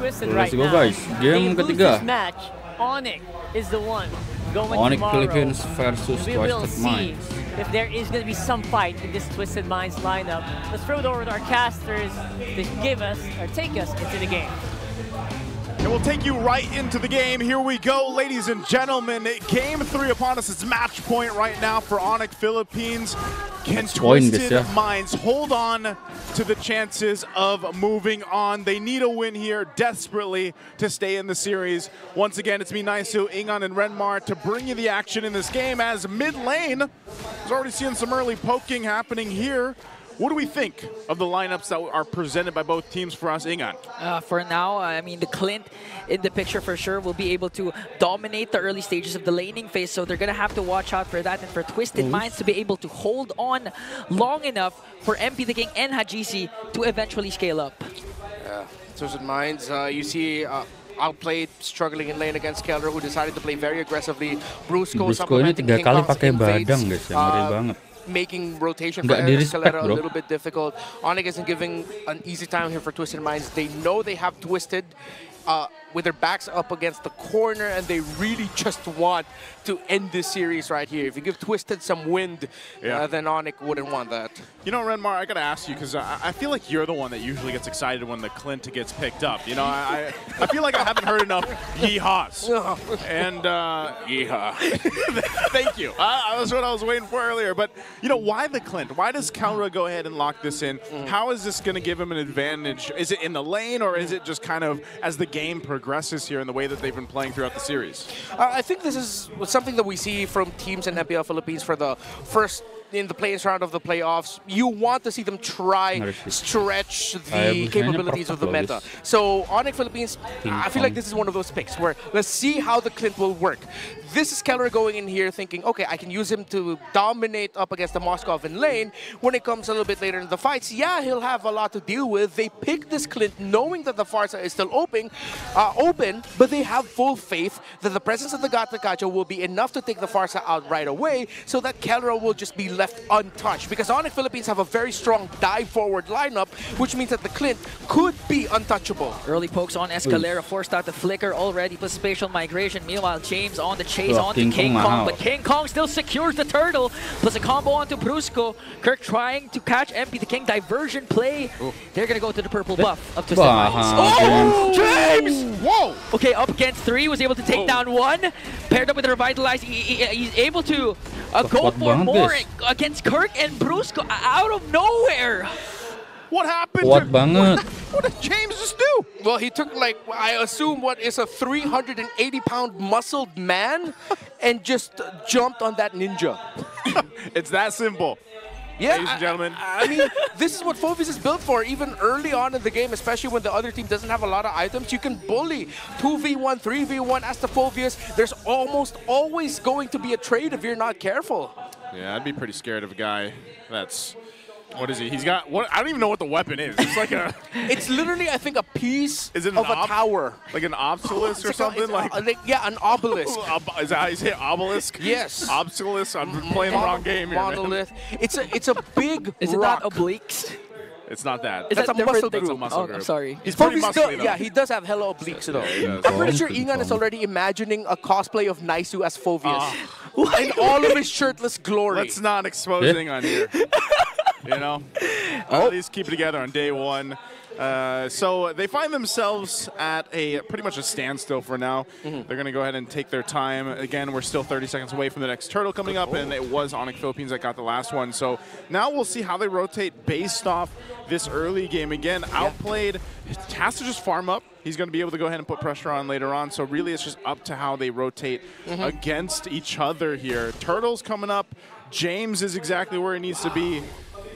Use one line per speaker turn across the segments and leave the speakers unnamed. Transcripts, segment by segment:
Twisted
Let's
right
go,
now.
guys. Game
They lose
ketiga.
this match, Onic is the one going
Onic
tomorrow.
Philippines versus
We will
Twisted
see
Minds.
if there is going to be some fight in this Twisted Minds lineup. Let's throw it over to our casters to give us or take us into the game.
And we'll take you right into the game. Here we go, ladies and gentlemen. Game 3 upon us. It's match point right now for Onic Philippines. Can Twisted Minds hold on to the chances of moving on? They need a win here desperately to stay in the series. Once again, it's me, Naisu, Ingan, and Renmar to bring you the action in this game as mid lane is already seeing some early poking happening here. What do we think of the lineups that are presented by both teams for us, Ingan?
For now, I mean, the Clint in the picture for sure will be able to dominate the early stages of the laning phase, so they're going to have to watch out for that, and for Twisted Minds to be able to hold on long enough for MP the King and Hajisi to eventually scale up.
Twisted Minds, you see outplayed, struggling in lane against Keller, who decided to play very aggressively. Brusco
ini 3 kali pakai badang, guys. Ngeri banget.
Making rotation for Escalera a little bit difficult. Onic isn't giving an easy time here for Twisted Minds. They know they have Twisted with their backs up against the corner, and they really just want to end this series right here. If you give Twisted some wind, then Onic wouldn't want that.
You know, Renmar, I gotta ask you, because I feel like you're the one that usually gets excited when the Clint gets picked up. You know, I feel like I haven't heard enough yeehaws. And yeehaw. Thank you. That was what I was waiting for earlier. But, you know, why the Clint? Why does Kalra go ahead and lock this in? How is this going to give him an advantage? Is it in the lane, or is it just kind of as the game progresses here in the way that they've been playing throughout the series?
I think this is something that we see from teams in MPL Philippines for the first in the play-in round of the playoffs. You want to see them try stretch the capabilities of the meta. So Onic Philippines, I feel like this is one of those picks where let's see how the Clint will work. This is Keller going in here thinking, okay, I can use him to dominate up against the Moskov in lane. When it comes a little bit later in the fights, yeah, he'll have a lot to deal with. They pick this Clint knowing that the Farsa is still open, but they have full faith that the presence of the Gata Gacha will be enough to take the Farsa out right away, so that Keller will just be left untouched. Because Onic Philippines have a very strong dive forward lineup, which means that the Clint could be untouchable.
Early pokes on Escalera, forced out the flicker already, plus spatial migration. Meanwhile, James on the chase onto King Kong, but King Kong still secures the turtle, plus a combo onto Brusco. Kirk trying to catch MP the King, diversion play. They're gonna go to the purple buff of Twisted Minds. Oh, James!
Whoa!
Okay, up against 3, was able to take down 1. Paired up with the Revitalize, he's able to go for more against Kirk and Brusco out of nowhere.
What happened? What did James just do?
Well, he took, like, I assume what is a 380-pound muscled man and just jumped on that ninja.
It's that simple.
Yeah,
ladies and gentlemen.
I mean, this is what Phoveus is built for. Even early on in the game, especially when the other team doesn't have a lot of items, you can bully 2v1, 3v1 as the Phoveus. There's almost always going to be a trade if you're not careful.
Yeah, I'd be pretty scared of a guy that's... What is he? He's got what? I don't even know what the weapon is. It's like a.
It's literally, I think, a piece
of
a tower,
like an obelisk or something.
Yeah, an obelisk.
Is that how you say it? Obelisk?
Yes.
Obelisk. I'm playing the wrong game here.
Monolith. It's a big rock.
Is it not obliques?
It's not that.
That's a muscle group.
That's a muscle group.
I'm sorry.
He's pretty muscly, though. Yeah, he does have hella obliques, though. I'm pretty sure Ingan is already imagining a cosplay of Naisu as Phoveus in all of his shirtless glory.
Let's not expose Ingan here. You know, at least keep it together on day 1. So they find themselves at pretty much a standstill for now. They're going to go ahead and take their time. Again, we're still 30 seconds away from the next turtle coming up, and it was Onic Philippines that got the last one. So now we'll see how they rotate based off this early game. Again, outplayed, has to just farm up. He's going to be able to go ahead and put pressure on later on. So really, it's just up to how they rotate against each other here. Turtles coming up. James is exactly where he needs to be.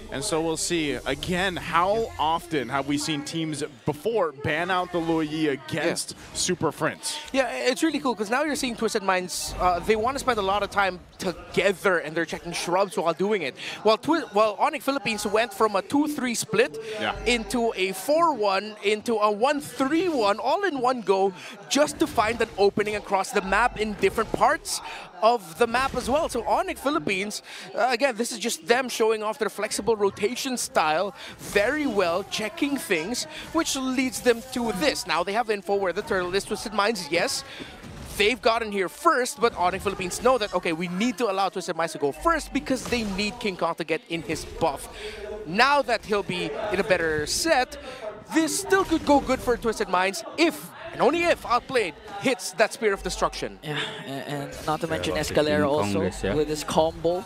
And so we'll see. Again, how often have we seen teams before ban out the Luoyi against Super Friends?
Yeah, it's really cool because now you're seeing Twisted Minds, they want to spend a lot of time together and they're checking shrubs while doing it. While Onic Philippines went from a 2-3 split into a 4-1, into a 1-3-1, all in one go, just to find an opening across the map in different parts of the map as well. So Onic Philippines, again, this is just them showing off their flexible rotation style very well, checking things, which leads them to this. Now they have info where the turtle is. Twisted Minds, yes. They've gotten here first, but Onic Philippines know that, okay, we need to allow Twisted Minds to go first because they need King Kong to get in his buff. Now that he'll be in a better set, this still could go good for Twisted Minds if, and only if, Outplayed hits that Spear of Destruction.
Yeah, and not to mention Escalera also with his combo.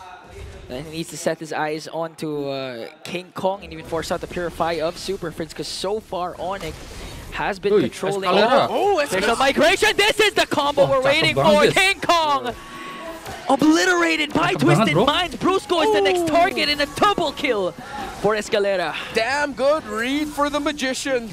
And he needs to set his eyes onto King Kong and even force out the Purify of Super Friends because so far Onic has been controlling. Special migration. This is the combo we're waiting for. King Kong obliterated by Twisted Minds. Brusco is the next target in a double kill for Escalera.
Damn good read for the Magician.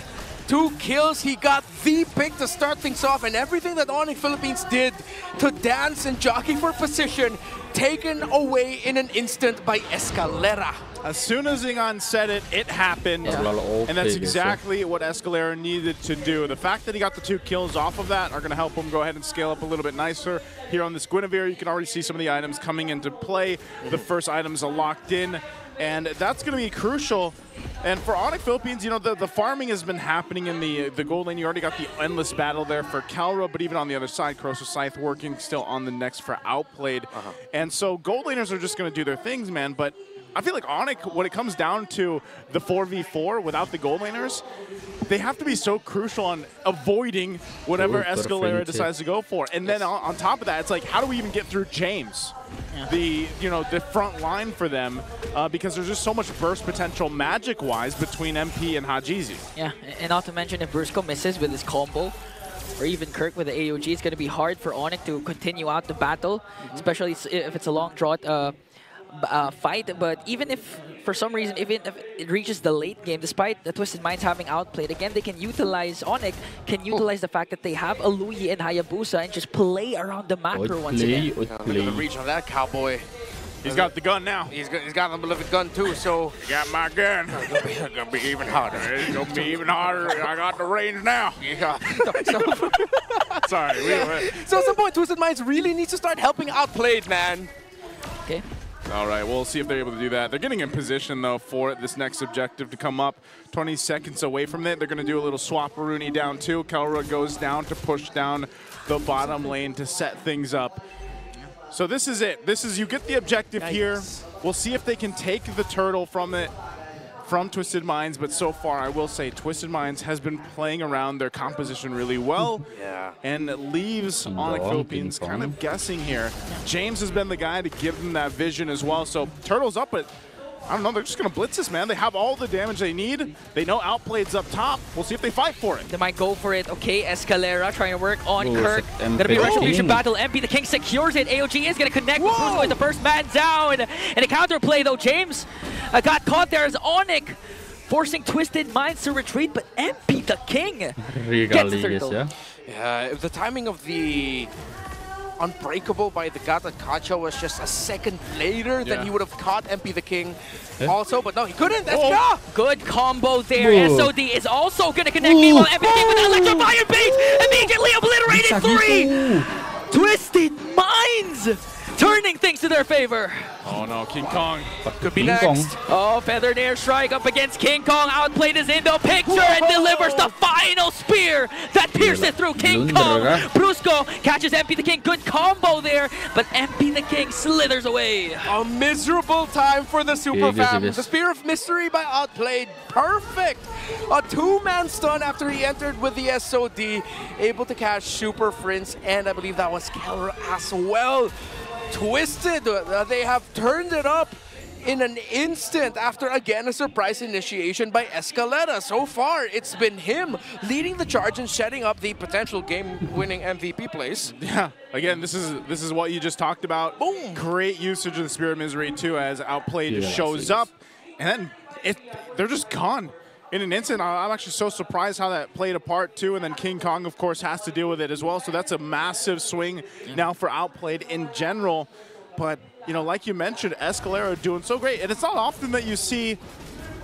2 kills, he got the pick to start things off, and everything that Onic Philippines did to dance and jockey for position, taken away in an instant by Escalera.
As soon as Zingan said it, it happened. And that's exactly what Escalera needed to do. The fact that he got the 2 kills off of that are going to help him go ahead and scale up a little bit nicer. Here on this Guinevere, you can already see some of the items coming into play. The first items are locked in, and that's going to be crucial. And for Onic Philippines, you know, the farming has been happening in the gold lane. You already got the endless battle there for Calra, but even on the other side, Corrosive Scythe working still on the next for Outplayed. And so gold laners are just going to do their things, man. But I feel like Onic, when it comes down to the 4v4 without the gold laners, they have to be so crucial on avoiding whatever Escalera decides to go for. And then on top of that, it's like, how do we even get through James? The front line for them, because there's just so much burst potential magic-wise between MP and Hajizi.
Yeah, and not to mention if Brusco misses with his combo, or even Kirk with the AOG, it's going to be hard for Onic to continue out the battle, especially if it's a long draw fight. But even if, for some reason, even if it reaches the late game, despite the Twisted Minds having outplayed, again, they can utilize, Onic can utilize the fact that they have a Luyi and Hayabusa and just play around the macro once again.
Look at the reach on that cowboy.
He's got the gun now.
He's got a beloved gun too, so...
Got my gun. It's gonna be even harder. It's gonna be even harder. I got the range now. Yeah. Sorry.
So at some point, Twisted Minds really needs to start helping Outplayed, man.
Okay.
All right, we'll see if they're able to do that. They're getting in position, though, for this next objective to come up. 20 seconds away from it. They're going to do a little swap-a-rooney down, too. Kelra goes down to push down the bottom lane to set things up. So this is it. This is, you get the objective here. We'll see if they can take the turtle from Twisted Minds, but so far, I will say, Twisted Minds has been playing around their composition really well, and it leaves Onic Philippines kind of guessing here. James has been the guy to give them that vision as well, so Turtle's up, but I don't know, they're just going to blitz this, man. They have all the damage they need. They know Outplayed's up top. We'll see if they fight for it.
They might go for it. Okay, Escalera trying to work on Kirk. Gonna be a Retribution battle. MP the King secures it. AOG is gonna connect with Brusco with the first man down. And a counterplay though. James got caught there as Onic forcing Twisted Minds to retreat, but MP the King gets the turtle.
Yeah, the timing of the Unbreakable by the Gata Kacha was just a second later than he would have caught MP the King also, but no, he couldn't.
Good combo there. SOD is also going to connect. Meanwhile, MP the King with an Electrifying Beat immediately obliterated 3! Twisted Minds turning things to their favor.
Oh no, King Kong
could be next.
Oh, Feathered Airstrike up against King Kong. Outplayed is in the picture and delivers the final spear that pierces through King Kong. Brusco catches MP the King. Good combo there, but MP the King slithers away.
A miserable time for the Super Fam. The Spear of Mystery by Outplayed. Perfect. A 2-man stun after he entered with the SOD. Able to catch Super Prince, and I believe that was Kelra as well. Twisted, they have turned it up in an instant after, again, a surprise initiation by Escalera. So far, it's been him leading the charge and setting up the potential game-winning MVP place.
Yeah, again, this is what you just talked about. Boom! Great usage of the Spirit of Misery, too, as Outplayed shows up, and then they're just gone in an instant. I'm actually so surprised how that played a part, too, and then King Kong, of course, has to deal with it as well, so that's a massive swing now for Outplayed in general. But, you know, like you mentioned, Escalera doing so great, and it's not often that you see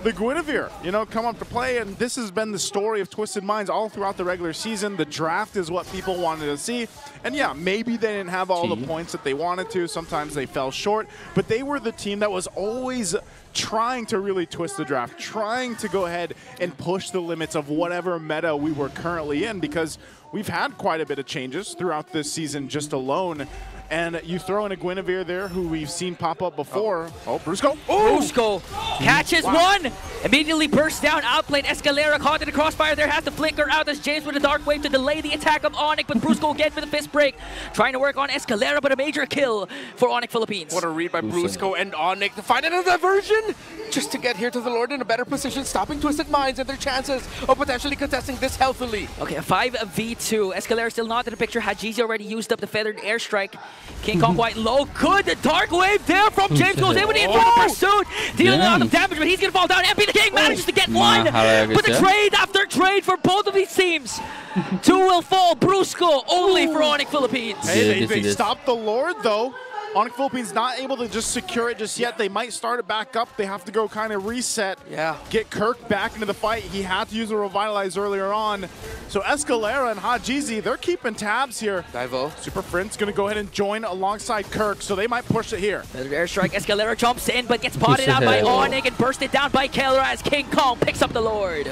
the Guinevere, you know, come up to play, and this has been the story of Twisted Minds all throughout the regular season. The draft is what people wanted to see, and yeah, maybe they didn't have all the points that they wanted to. Sometimes they fell short, but they were the team that was always trying to really twist the draft, trying to go ahead and push the limits of whatever meta we were currently in, because we've had quite a bit of changes throughout this season just alone. And you throw in a Guinevere there, who we've seen pop up before. Oh, Brusco.
Brusco catches one. Immediately bursts down, outplayed. Escalera caught in the crossfire there, has to flicker out as James with a dark wave to delay the attack of Onic, but Brusco again with a fist break. Trying to work on Escalera, but a major kill for Onic Philippines.
What a read by Brusco and Onic to find another diversion just to get here to the Lord in a better position, stopping Twisted Minds and their chances of potentially contesting this healthily.
Okay, a 5v2. Escalera still not in the picture. Hajizi already used up the feathered airstrike. King Kong quite low. Good. The dark wave there from James goes in with the pursuit, dealing a lot of damage, but he's gonna fall down. MP the King manages to get one. But the trade after trade for both of these teams. Two will fall. Brusco only for Onic Philippines.
Hey, they stopped the Lord though. Onic Philippines not able to just secure it just yet. They might start it back up. They have to go kind of reset.
Yeah.
Get Kirk back into the fight. He had to use a Revitalize earlier on. So Escalera and Hajizi, they're keeping tabs here.
Divo.
Super Friend's going to go ahead and join alongside Kirk, so they might push it here.
Airstrike, Escalera jumps in, but gets potted out by Onic and bursted down by Keller as King Kong picks up the Lord.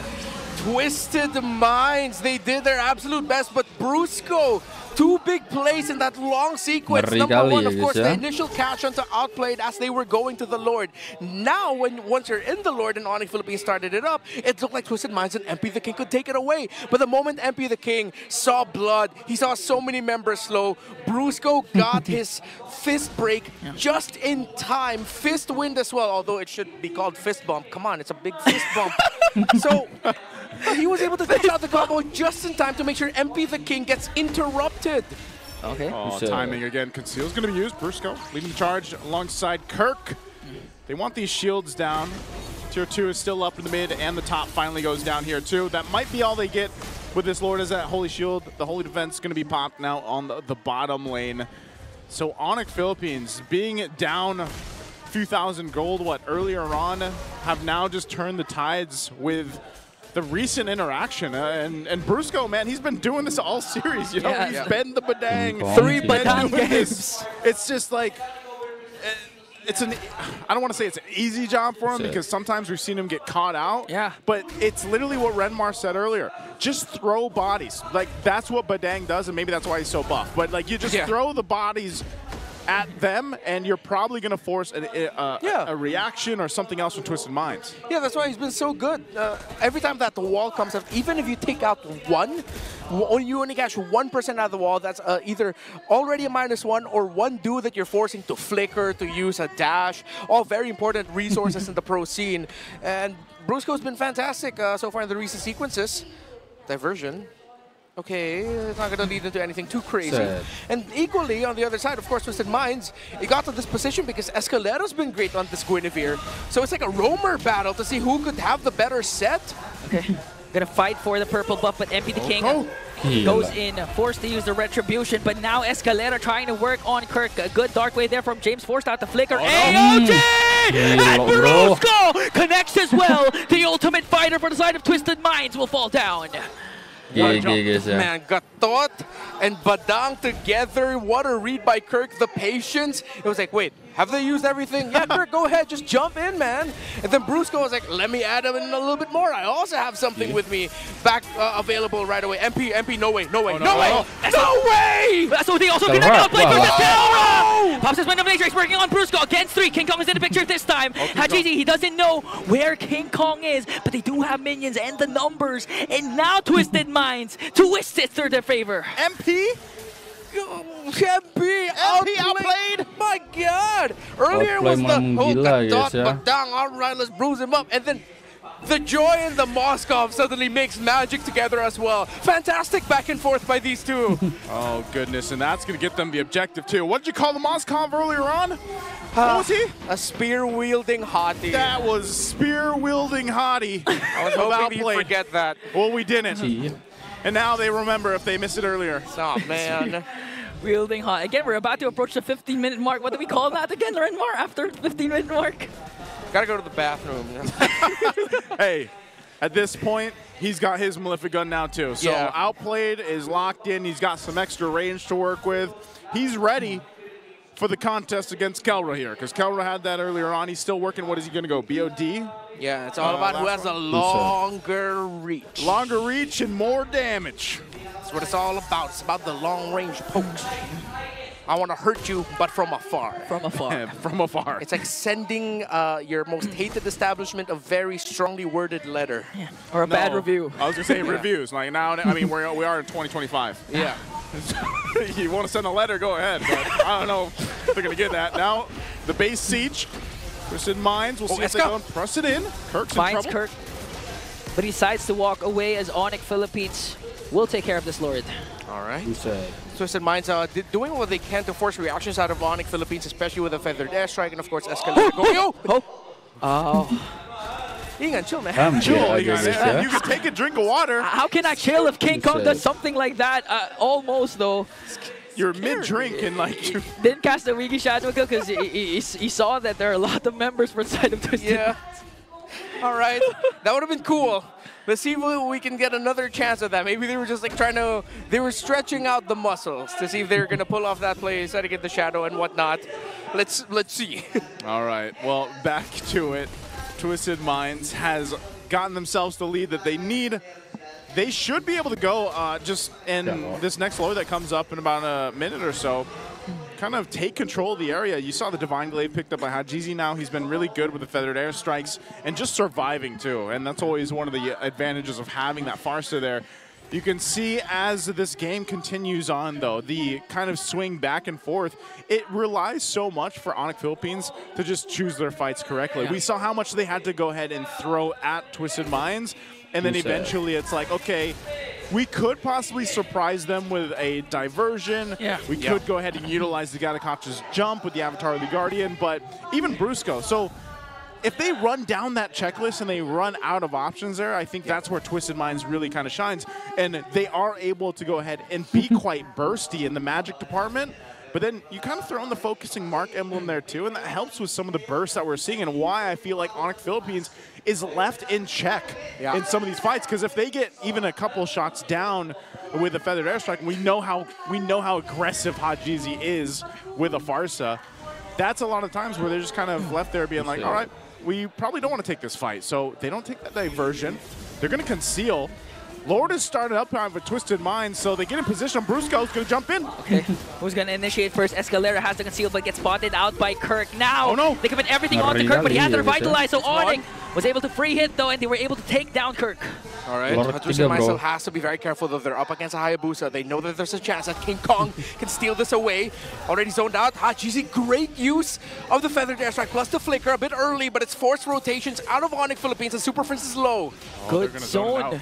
Twisted Minds, they did their absolute best, but Brusco, two big plays in that long sequence. Number one, of course, the initial catch onto outplayed as they were going to the Lord. Now, once you're in the Lord and Onic Philippines started it up, it looked like Twisted Minds and MP the King could take it away. But the moment MP the King saw blood, he saw so many members slow, Brusco got his fist break just in time. Fist wind as well, although it should be called fist bump. Come on, it's a big fist bump. So he was able to finish out the combo just in time to make sure MP the King gets interrupted.
Okay.
Oh, timing again. Conceal's going to be used. Brusco leading the charge alongside Kirk. They want these shields down. Tier 2 is still up in the mid, and the top finally goes down here too. That might be all they get with this Lord, is that Holy Shield. The Holy Defense is going to be popped now on the bottom lane. So Onic Philippines, being down a few thousand gold, earlier on, have now just turned the tides with the recent interaction. And Brusco, man, he's been doing this all series. You know, he's been the Badang.
3 Badang games.
It's just like, I don't want to say it's an easy job for him, because sometimes we've seen him get caught out.
Yeah.
But it's literally what Renmar said earlier. Just throw bodies. Like, that's what Badang does, and maybe that's why he's so buff. But like, you just throw the bodies at them, and you're probably going to force a reaction or something else from Twisted Minds.
Yeah, that's why he's been so good. Every time that the wall comes up, even if you take out one, you only catch 1% out of the wall, that's either already a -1 or one dude that you're forcing to flicker, to use a dash. All very important resources in the pro scene. And Brusco's been fantastic so far in the recent sequences. Diversion. Okay, it's not going to lead into anything too crazy. And equally, on the other side, of course, Twisted Minds, it got to this position because Escalera's been great on this Guinevere. So it's like a roamer battle to see who could have the better set.
Okay, gonna fight for the purple buff, but MP the King goes in, forced to use the Retribution, but now Escalera trying to work on Kirk. A good dark wave there from James, forced out the flicker. AOG! And Brusco connects as well. The ultimate fighter for the side of Twisted Minds will fall down.
Man, Gatot and Badang together. What a read by Kirk, the patience. It was like, wait, have they used everything? Yeah, Kirk, go ahead, just jump in, man. And then Brusco was like, let me add him in a little bit more. I also have something with me back available right away. MP, no way, no way, no way. No way!
That's what they also can outplay for Cassandra! Pops his Wind Matrix working on Brusco against 3. King Kong is in the picture this time. Hajizi, he doesn't know where King Kong is, but they do have minions and the numbers. And now Twisted Minds twist it to their favor.
MP?
MP outplayed. My God! Earlier was the Badang. All right, let's bruise him up, and then the Joy and the Moskov suddenly makes magic together as well. Fantastic back and forth by these two.
Oh goodness, and that's gonna get them the objective too. What did you call the Moskov earlier on? What was he?
A spear-wielding hottie.
That was spear-wielding hottie.
I was hoping you'd forget that.
Well, we didn't. And now they remember if they missed it earlier.
Oh, man.
Wielding hot. Again, we're about to approach the 15-minute mark. What do we call that again, Renmar, after the 15-minute mark?
Gotta go to the bathroom.
Hey, at this point, he's got his Malefic gun now, too. So Outplayed is locked in. He's got some extra range to work with. He's ready. for the contest against Kelra here, because Kelra had that earlier on. He's still working. What is he going to go? BOD?
Yeah, it's all about who has a longer reach.
Longer reach and more damage.
That's what it's all about. It's about the long-range pokes. I want to hurt you, but from afar.
From afar.
From afar.
It's like sending your most hated establishment a very strongly worded letter.
Yeah. Or a bad review.
I was going to say reviews. Like now, I mean, we are in 2025.
Yeah.
You want to send a letter, go ahead. But I don't know if they're going to get that. Now, the base siege. Twisted Minds. We'll see if they don't press it in. Kirk's in trouble.
Kirk. But he decides to walk away as Onic Philippines will take care of this Lord.
All right.
Buset.
Twisted Minds doing what they can to force reactions out of Onic Philippines, especially with a feathered airstrike, and of course Escalator going. Ingan, chill, man.
Chill, you can take a drink of water.
How can I chill if King Kong does something like that? Almost, though.
You're mid-drink and like...
Didn't cast a Wiki Shadow Kill because he saw that there are a lot of members for side of Twisted.
Yeah. All right. That would have been cool. Let's see if we can get another chance at that. Maybe they were just like they were stretching out the muscles to see if they were going to pull off that play, try to get the shadow and whatnot. Let's see.
All right. Well, back to it. Twisted Minds has gotten themselves the lead that they need. They should be able to go just in this next low that comes up in about a minute or so. Kind of take control of the area. You saw the Divine Glaive picked up by Hajizi now. He's been really good with the feathered airstrikes and just surviving too. And that's always one of the advantages of having that Farsa there. You can see as this game continues on, though, the kind of swing back and forth, it relies so much for Onic Philippines to just choose their fights correctly. Yeah. We saw how much they had to go ahead and throw at Twisted Minds, and then eventually it's like, okay, we could possibly surprise them with a diversion. Yeah. We could go ahead and utilize the Gatakacha's jump with the Avatar of the Guardian, but even Brusco. So if they run down that checklist and they run out of options there, I think that's where Twisted Minds really kind of shines. And they are able to go ahead and be quite bursty in the magic department. But then you kind of throw in the focusing mark emblem there too, and that helps with some of the bursts that we're seeing and why I feel like Onic Philippines is left in check in some of these fights. Because if they get even a couple shots down with a feathered airstrike, we know how aggressive Hajizi is with a Farsa. That's a lot of times where they're just kind of left there being like, all right, we probably don't want to take this fight. So they don't take that diversion. They're going to conceal. Lord has started up with Twisted Minds, so they get in position. Brusco's going to jump in.
Okay, who's going to initiate first? Escalera has to conceal, but gets spotted out by Kirk. Now,
oh no,
they commit everything onto Kirk, but he has to revitalize, so Onic was able to free hit, though, and they were able to take down Kirk.
All right, Twisted Minds still has to be very careful, though. They're up against a Hayabusa. They know that there's a chance that King Kong can steal this away. Already zoned out. Hajizi, great use of the feathered airstrike, plus the flicker, a bit early, but it's forced rotations out of Onic Philippines, and Super Prince is low.
Good zone.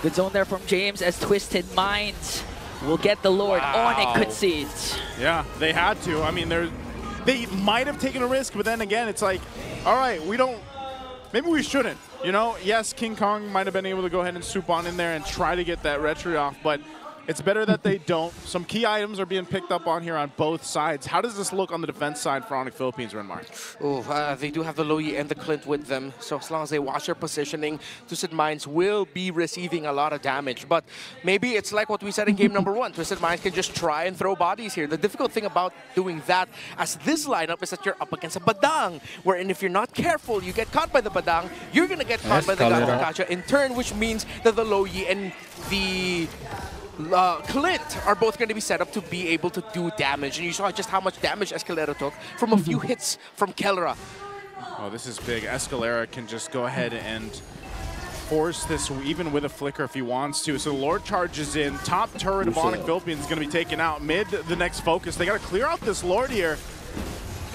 Good zone there from James as Twisted Minds will get the Lord. Onic concedes.
Yeah, they had to. I mean, they might have taken a risk, but then again, it's like, all right, maybe we shouldn't. You know, yes, King Kong might have been able to go ahead and swoop on in there and try to get that retry off, but it's better that they don't. Some key items are being picked up on here on both sides. How does this look on the defense side for Onic Philippines, Renmar?
Oh, they do have the Loyi and the Clint with them, so as long as they watch their positioning, Twisted Minds will be receiving a lot of damage. But maybe it's like what we said in game number 1. Twisted Minds can just try and throw bodies here. The difficult thing about doing that as this lineup is that you're up against a Badang, wherein if you're not careful, you get caught by the Badang, you're going to get caught by the Gatakacha in turn, which means that the Loyi and the Clint are both going to be set up to be able to do damage. And you saw just how much damage Escalera took from a few hits from Kelra.
Oh, this is big. Escalera can just go ahead and force this even with a flicker if he wants to. So the Lord charges in. Top turret of Onic Philippines is going to be taken out. Mid, the next focus. They got to clear out this Lord here.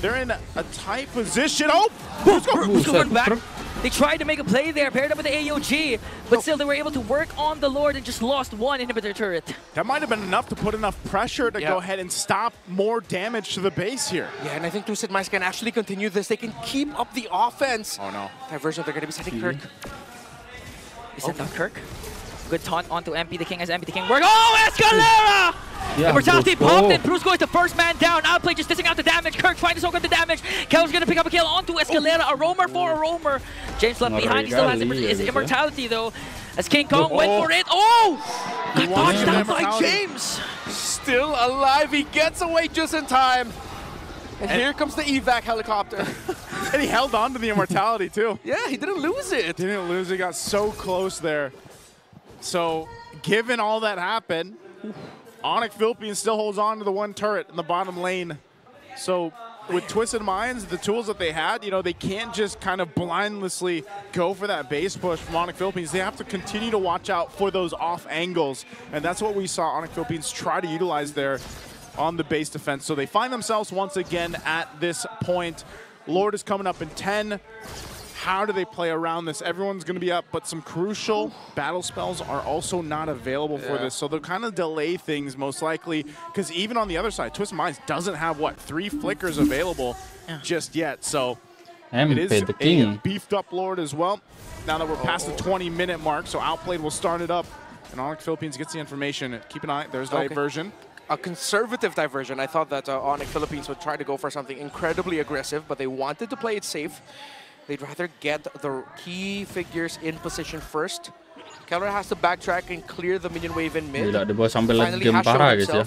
They're in a tight position. Oh!
Brusco went back. They tried to make a play there, paired up with the AOG, but still they were able to work on the Lord and just lost one inhibitor turret.
That might have been enough to put enough pressure to go ahead and stop more damage to the base here.
Yeah, and I think Twisted Minds can actually continue this. They can keep up the offense.
Oh no.
Diversion, they're going to be setting Kirk.
He set down Kirk. Good taunt onto MP the King as MP the King work. Oh, Escalera!
Yeah,
Immortality popped in. Brusco is the first man down. Outplay just dishing out the damage. Kirk trying to soak up the damage. Kel's gonna pick up a kill onto Escalera. A roamer for a roamer. James left behind. He still has his immortality though. As King Kong went for it. Oh! Got dodged down by James.
Still alive. He gets away just in time. And here comes the evac helicopter.
And he held on to the immortality too.
Yeah, he didn't lose it.
Didn't lose it, got so close there. So given all that happened, Onic Philippines still holds on to the one turret in the bottom lane. So with Twisted Minds, the tools that they had, you know, they can't just kind of blindlessly go for that base push from Onic Philippines. They have to continue to watch out for those off angles. And that's what we saw Onic Philippines try to utilize there on the base defense. So they find themselves once again at this point. Lord is coming up in 10. How do they play around this? Everyone's going to be up, but some crucial battle spells are also not available for this. So they'll kind of delay things most likely, because even on the other side, Twisted Minds doesn't have, what, 3 flickers available just yet. So it is a beefed up Lord as well. Now that we're past the 20-minute mark, so Outplayed will start it up. And Onic Philippines gets the information. Keep an eye. There's diversion.
A conservative diversion. I thought that Onic Philippines would try to go for something incredibly aggressive, but they wanted to play it safe. They'd rather get the key figures in position first. Keller has to backtrack and clear the minion wave in mid.
Finally game parah guys ya.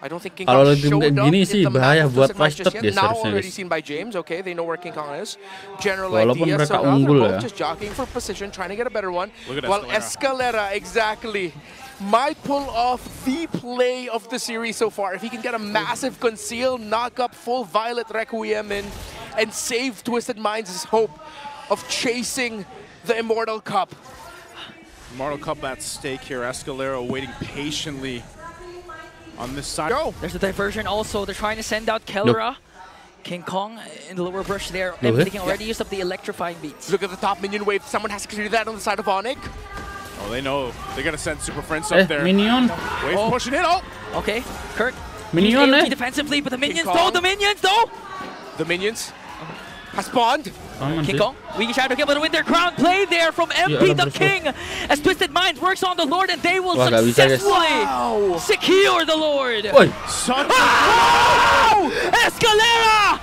I don't think King
Kalau
Kong
game
showed
kayak
up
gini
in
sih
the map
bahaya
of
buat
Twisted Minds
Flash
just
Top
yet.
dia
Now
seharusnya
already
guys.
seen by James. Okay, they know where King Kong is. General
Walaupun
idea.
mereka
So now
unggul
they're
ya.
both just jockeying for position, trying to get a better one.
Look at
While Escalera, exactly, might pull off the play of the series so far. If he can get a massive conceal, knock up full Violet Requiem in, and save Twisted Minds' hope of chasing the Immortal Cup.
Immortal Cup at stake here. Escalera waiting patiently on this side. Go!
There's a diversion also. They're trying to send out Kellera. King Kong in the lower brush there. They can already use up the electrifying beats.
Look at the top minion wave. Someone has to clear that on the side of Onic.
Oh, they know. They're going to send Super Friends up there.
Minion.
Wave pushing in. Oh!
Okay, Kirk.
Minion
defensively, but the minions though. The minions though.
The minions has spawned.
King Kong, we try to get able to win their crown play there from MP the King as Twisted Minds works on the Lord and they will successfully secure the Lord. Escalera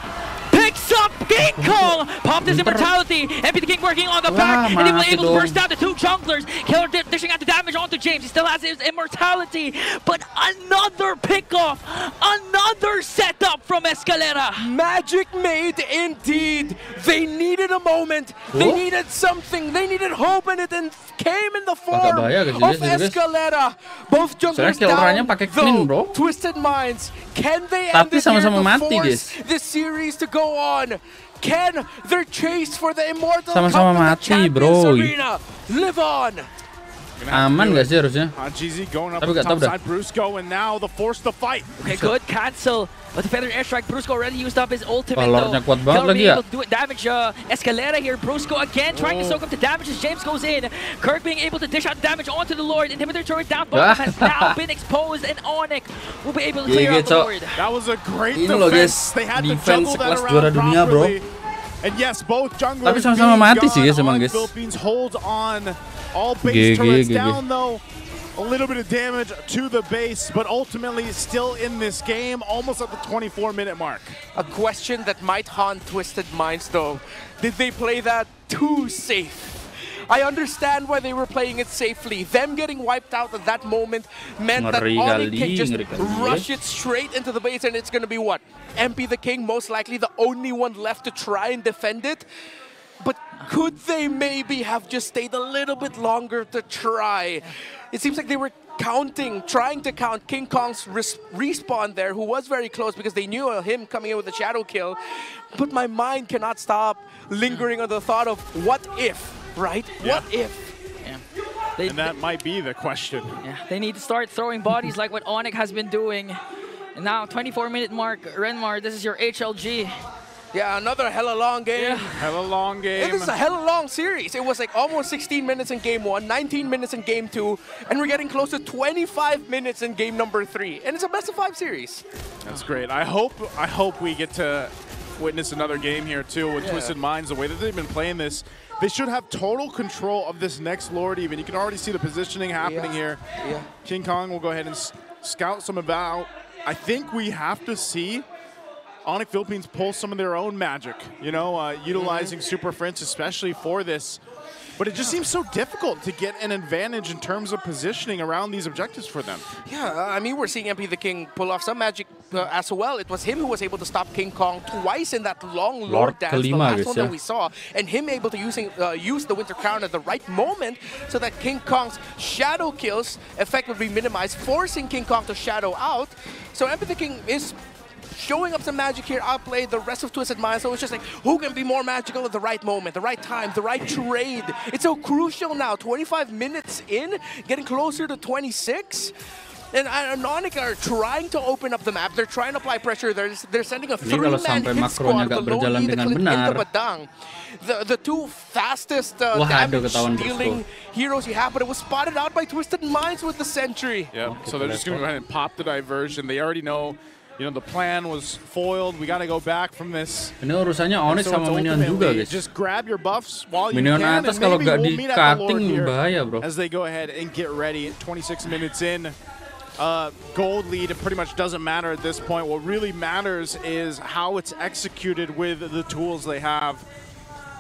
picks up King Kong, popped his immortality. MP the King working on the back and he was able to burst down the 2 junglers. Killer dishing out the damage onto James. He still has his immortality, but another pickoff, another setup from Escalera.
Magic made indeed. They needed a moment. They needed something. They needed hope, and it came in the form of Escalera. Both junglers down, though. Twisted Minds. Can they end this here to force this series to go on? Can their chase for the Immortal Cup in the Champions Arena live on?
Aman gak sih harusnya?
GZ going up on the top side. Brusco, and now the force to fight.
Okay, good cancel. But the feather airstrike, Brusco already used up his ultimate.
Lordnya kuat banget lagi ya.
Able to do it, damage Escalera here. Brusco again trying to soak up the damage as James goes in. Kirk being able to dish out damage onto the Lord. Inhibitor turret down bottom has now been exposed, and Onic will be able to clear out the Lord.
That was a great defense. They had to juggle that around properly. And yes, both junglers.
Tapi sama-sama mati sih guys emang guys.
Philippines holds on. All base turrets down though. A little bit of damage to the base, but ultimately still in this game, almost at the 24-minute mark.
A question that might haunt Twisted Minds though. Did they play that too safe? I understand why they were playing it safely. Them getting wiped out at that moment meant that Onic can just rush it straight into the base, and it's going to be what? MP the King, most likely the only one left to try and defend it. But could they maybe have just stayed a little bit longer to try? It seems like they were trying to count King Kong's respawn there, who was very close because they knew him coming in with a shadow kill. But my mind cannot stop lingering on the thought of what if, right? What if?
And that might be the question.
Yeah, they need to start throwing bodies like what Onic has been doing. And now, 24-minute mark, Renmar, this is your HLG.
Yeah, another hella long game.
Hella long game.
This is a hella long series. It was like almost 16 minutes in game 1, 19 minutes in game 2, and we're getting close to 25 minutes in game number 3. And it's a best-of-5 series.
That's great. I hope we get to witness another game here too with Twisted Minds. The way that they've been playing this, they should have total control of this next Lord even. You can already see the positioning happening here. King Kong will go ahead and scout some about. I think we have to see Onic Philippines pull some of their own magic, you know, utilizing Super Friends, especially for this But it just seems so difficult to get an advantage in terms of positioning around these objectives for them.
Yeah, I mean, we're seeing MP the King pull off some magic as well. It was him who was able to stop King Kong twice in that long Lord dance, the last one that we saw, and him able to use the Winter Crown at the right moment so that King Kong's shadow kills effectively minimized, forcing King Kong to shadow out. So MP the King is showing up some magic here, outplayed the rest of Twisted Minds, so it's just like, who can be more magical at the right moment, the right time, the right trade? It's so crucial now, 25 minutes in, getting closer to 26. And Onic are trying to open up the map, they're trying to apply pressure, they're sending a 3-man hit squad below the cliff into Badang. The two fastest damage-dealing heroes you have, but it was spotted out by Twisted Minds with the Sentry.
Yeah, so they're just going to go ahead and pop the diversion. They already know, you know, the plan was foiled. We got to go back from this.
Ini urusannya Onic sama minion juga, guys.
Just grab your buffs while you
minion
can.
atas kalau nggak di cutting bahaya, bro.
As they go ahead and get ready. 26 minutes in. Gold lead, it pretty much doesn't matter at this point. What really matters is how it's executed with the tools they have.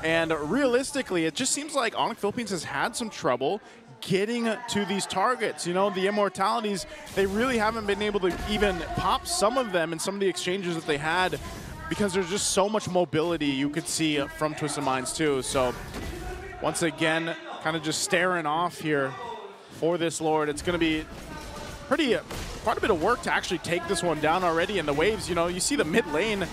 And realistically, it just seems like Onic Philippines has had some trouble getting to these targets. You know, the immortalities, they really haven't been able to even pop some of them in some of the exchanges that they had because there's just so much mobility you could see from Twisted Minds too. So once again, kind of just staring off here for this Lord. It's going to be quite a bit of work to actually take this one down already. And the waves, you know, you see the mid lane,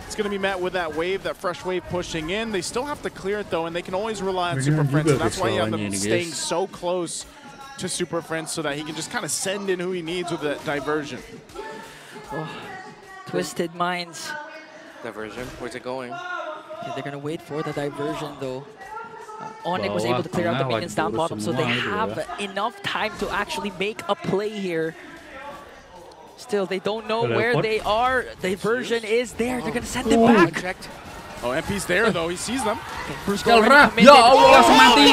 it's going to be met with that wave, that fresh wave pushing in. They still have to clear it though, and they can always rely on Super Prince, and that's why you have them staying so close to Super Prince so that he can just kind of send in who he needs with that diversion.
Oh, Twisted Minds.
Diversion, where's it going?
Yeah, they're going to wait for the diversion though. Onic was able to clear out the minions down bottom, so they have enough time to actually make a play here. Still, they don't know where they are. Diversion is there. They're going to send it back.
Oh, MP's there, though. He sees them.
Kelra! Ya Allah, mati!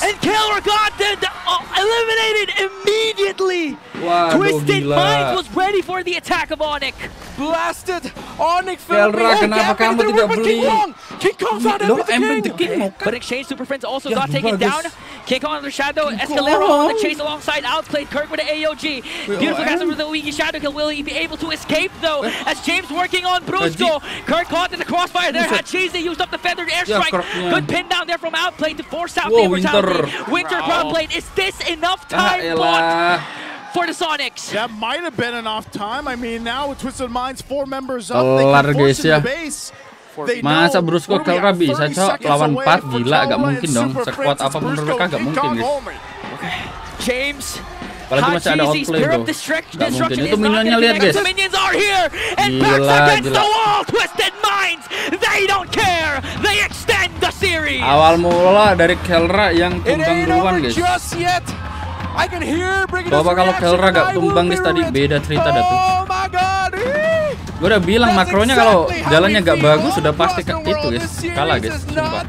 And Kelra got eliminated immediately!
Waduh,
Twisted
gila.
Minds was ready for the attack of Onic.
Blasted! Onic
Kelra, kenapa kamu tidak beli?
King Kong found MP the King!
But in exchange, Super Friends also got taken down. King Kong under Shadow, Escalero on the chase alongside outplayed Kirk with the AOG. Beautiful castle with the Luigi Shadow kill. Will he be able to escape though? As James working on Brusco. Kirk caught in the crossfire there. Had Cheesy used up the feathered airstrike. Good pin down there from outplay to force out the immortality. Winter Crown Blade. Is this enough time bought for the Sonics?
That might have been enough time. I mean, now with Twisted Minds, 4 members up, they can force in the base.
Masa Brusco Kelra bisa cok lawan 4, gila, gak mungkin dong. Sekuat apapun mereka gak mungkin, guys.
James,
apalagi masih ada outplay bro. Gak mungkin. Itu minionnya, lihat guys. Gila.
Twisted Minds, they don't care. They extend the series.
Awal mula dari Kelra yang tumbang duluan, guys. Coba kalau Kelra gak tumbang guys, tadi beda cerita dah tuh. Gue udah bilang makronya kalau jalannya gak bagus sudah pasti itu guys, kalah guys, sumpah.